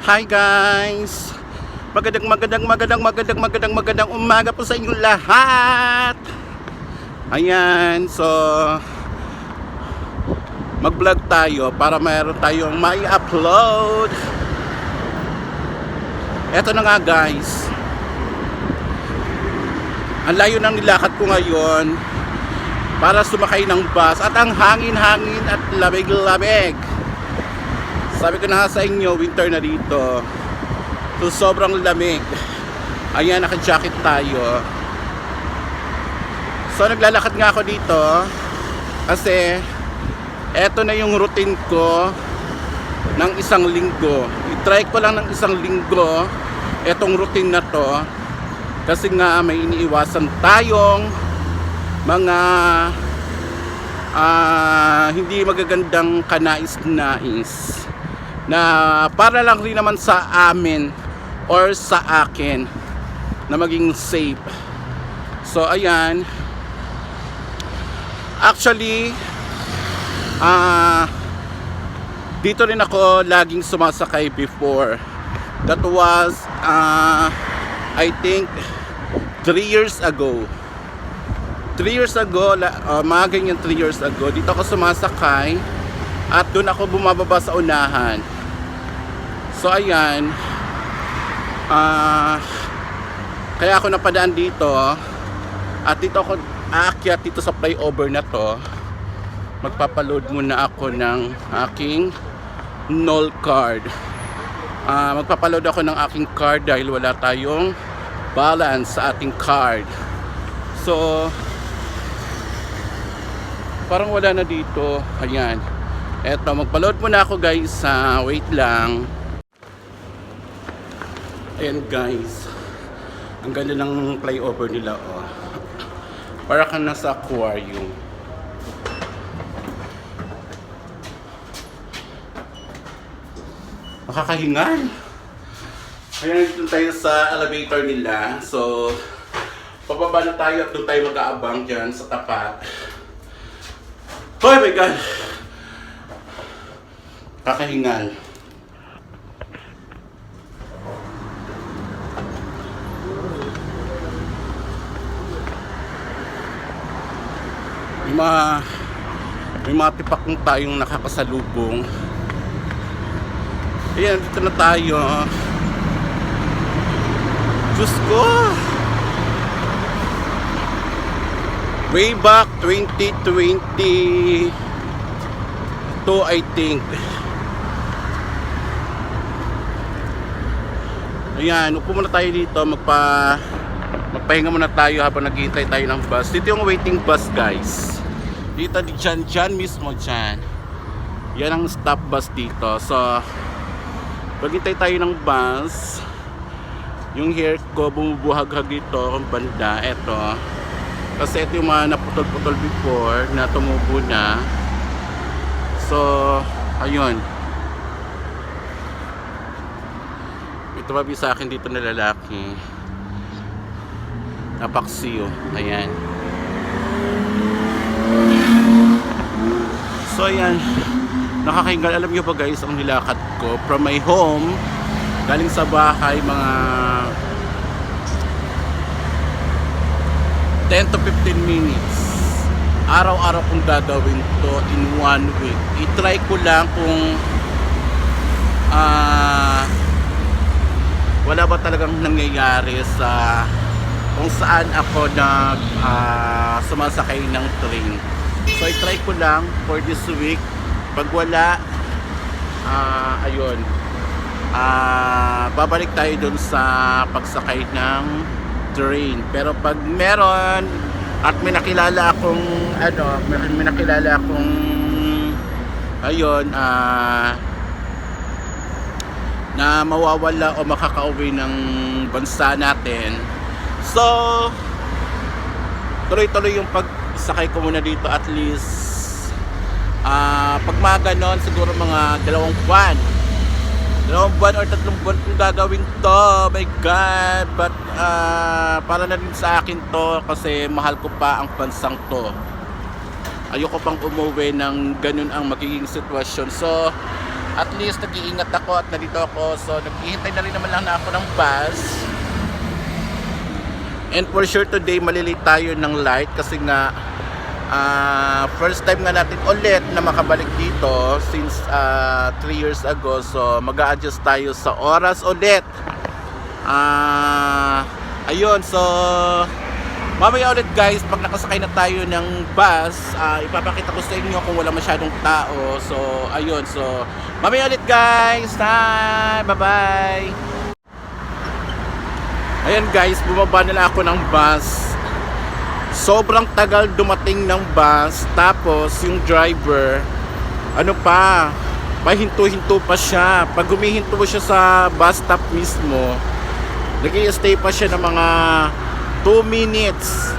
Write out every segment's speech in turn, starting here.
Hi guys! Magandang umaga po sa inyong lahat! Ayan, so mag-vlog tayo para mayroon tayong may upload. Eto na nga guys, ang layo ng nilakad ko ngayon para sumakay ng bus at ang hangin-hangin at lamig-lamig. Sabi ko na nga sa inyo, winter na dito. So sobrang lamig. Ayan, naka-jacket tayo. So naglalakad nga ako dito kasi eto na yung routine ko ng isang linggo. I-try ko lang ng isang linggo etong routine na to kasi nga may iniiwasan tayong mga hindi magagandang kanais-nais na para lang rin naman sa amin or sa akin na maging safe. So ayan, actually dito rin ako laging sumasakay before. That was I think 3 years ago. 3 years ago, mga ganyan 3 years ago, dito ako sumasakay at doon ako bumababa sa unahan. So ayan, kaya ako napadaan dito at dito ako aakyat dito sa flyover na to. Magpapaload muna ako ng aking NOL card. Magpapaload ako ng aking card dahil wala tayong balance sa ating card. So parang wala na dito. Ayan, eto, magpaload muna ako guys. Wait lang. Ayan guys, ang ganda ng flyover nila, oh. Para kang nasa aquarium. Makakahingan. Ayan, dito tayo sa elevator nila. So pababa na tayo at doon tayo mag-aabang dyan sa tapat. Oh my God! Kakahingan. May mga tipakong tayong nakakasalubong. Ayan, dito na tayo. Diyos ko! Way back 2022, I think. Ayan, upo muna tayo dito. Magpahinga muna tayo habang naghihintay tayo ng bus. Dito yung waiting bus guys. Dito dyan mismo dyan. Yan ang stop bus dito. So paghintay tayo ng bus, yung hair ko bumubuhag-hag dito ang banda. Eto, kasi ito yung mga naputol-putol before na tumubo na. So ayun, ito mabi sa akin dito na lalaki, napaksiyo. Ayan. So ayan, nakakahingal. Alam nyo ba guys, ang nilakad ko from my home galing sa bahay, mga 10 to 15 minutes. Araw-araw kong gagawin to in 1 week. I-try ko lang kung wala ba talagang nangyayari sa kung saan ako sumasakay ng train. So i-try ko lang for this week. Pag wala, ayun, babalik tayo dun sa pagsakay ng train. Pero pag meron at may nakilala akong ayun, na mawawala o makakauwi ng bansa natin, so tuloy-tuloy yung pagsakay ko muna dito. At least pag mga ganon, siguro mga 2 buwan or 3 buwan kung gagawin to. My God. But para na din sa akin to kasi mahal ko pa ang bansang to. ayoko pang umuwi ng ganun ang magiging sitwasyon. So at least nag-iingat ako at nandito ako. So naghihintay na rin naman lang na ako ng bus. And for sure today malilate tayo ng light kasi nga first time nga natin ulit na makabalik dito since 3 years ago. So mag-a-adjust tayo sa oras ulit. Ayun, so mamaya ulit guys, pag nakasakay na tayo ng bus, ipapakita ko sa inyo kung wala masyadong tao. So ayun, so mamaya ulit guys. Bye bye. Ayan guys, bumaba na lang ako ng bus. Sobrang tagal dumating ng bus. Tapos yung driver, ano pa, pahinto-hinto pa siya. Pag humihinto siya sa bus stop mismo, nag-i-stay pa siya ng mga 2 minutes.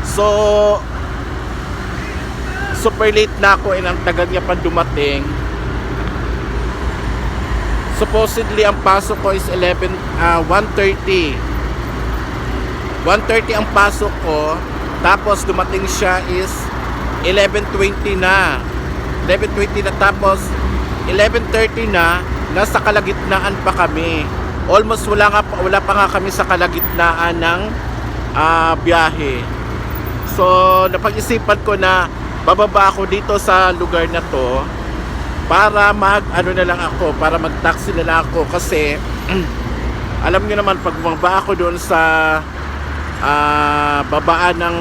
So super late na ako and ang tagal niya pa dumating. Supposedly ang pasok ko is 1:30 ang pasok ko. Tapos dumating siya is 11:20 na. 11:20 na, tapos 11:30 na, nasa kalagitnaan pa kami. Almost wala pa nga kami sa kalagitnaan ng biyahe. So napag-isipan ko na bababa ako dito sa lugar na to para para mag-taxi na lang ako kasi alam niyo naman pag bumaba ako doon sa babaan ng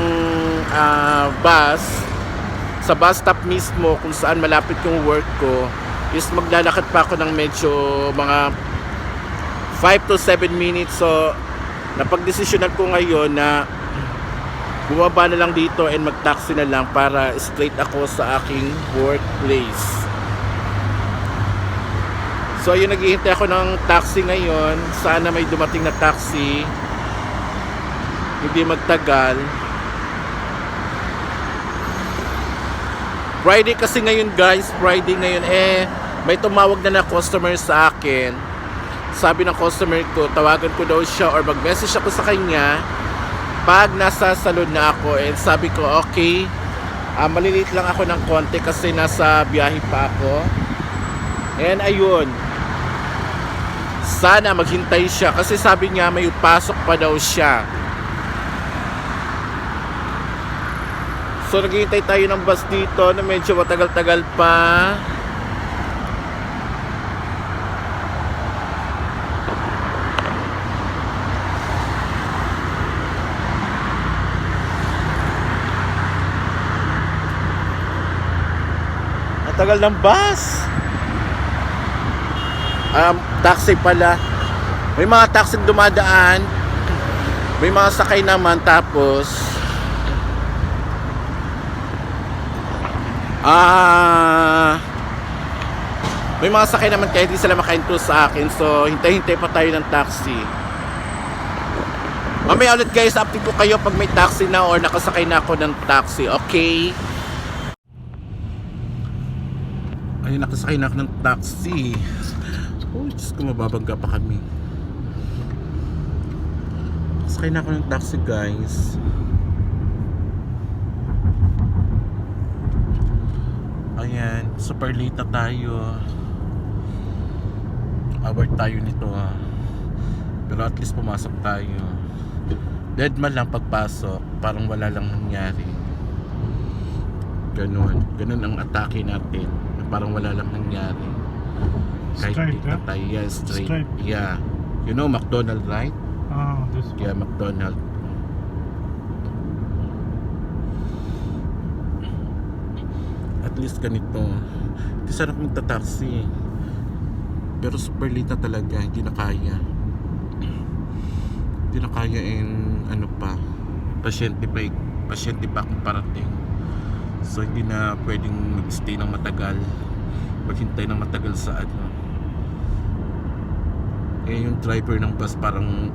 bus sa bus stop mismo kung saan malapit yung work ko, is maglalakad pa ako ng medyo mga 5 to 7 minutes. So napagdesisyonan ko ngayon na bumaba na lang dito and mag-taxi na lang para straight ako sa aking workplace. So ayun, naghihintay ako ng taxi ngayon. Sana may dumating na taxi, hindi magtagal. Friday kasi ngayon guys, Friday ngayon. May tumawag na customer sa akin. Sabi ng customer ko, tawagan ko daw siya or mag-message ako sa kanya pag nasa salon na ako. And sabi ko okay, maliliit lang ako ng konti kasi nasa biyahe pa ako. And ayun, sana maghintay siya kasi sabi niya may pasok pa daw siya. So naghihintay tayo ng bus dito na medyo matagal-tagal pa. Matagal ng bus. Taxi pala. May mga taxi dumadaan. May mga sakay naman, tapos may mga sakay naman kaya hindi sila makaintro sa akin. So hintay-hintay pa tayo ng taxi. Mamaya ulit guys, update ko kayo pag may taxi na or nakasakay na ako ng taxi. Okay? Ayun, nakasakay na ako ng taxi. Oh, Diyos ko, mababangga pa kami. Nakasakay na ako ng taxi guys. Ayan, super late na tayo. Award tayo nito pero at least pumasok tayo. Dead man lang pagpasok, parang wala lang nangyari. Ganun ang atake natin, parang wala lang nangyari. Kahit Straight, dito tayo, yeah, straight. Yeah, you know McDonald, right? This Yeah, McDonald. At least ganito. Hindi sarap magta-taxi. Pero super late na talaga. Hindi na kaya. Hindi na kaya ano pa. Pasyente pa akong parating. So hindi na pwedeng mag-stay ng matagal. Maghintay ng matagal sa yung driver ng bus parang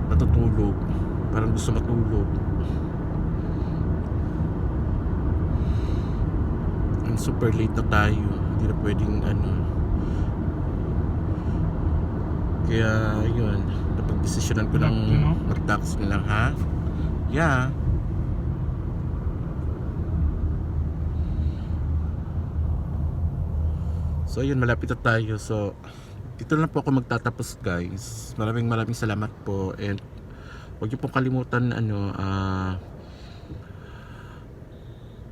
natutulog. Parang gusto matulog. Super late na tayo, hindi na pwedeng kaya yun, napag-desisyonan ko lang mag-taxi na lang, ha? Yeah. So yun, malapit na tayo. So dito lang po ako magtatapos guys. Maraming salamat po. And huwag niyo pong kalimutan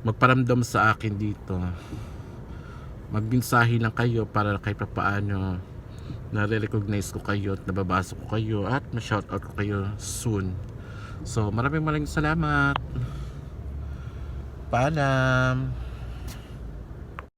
magparamdam sa akin dito. Magmensahe lang kayo para kahit papaano nare-recognize ko kayo at nababasa ko kayo at ma-shoutout ko kayo soon. So maraming salamat. Paalam.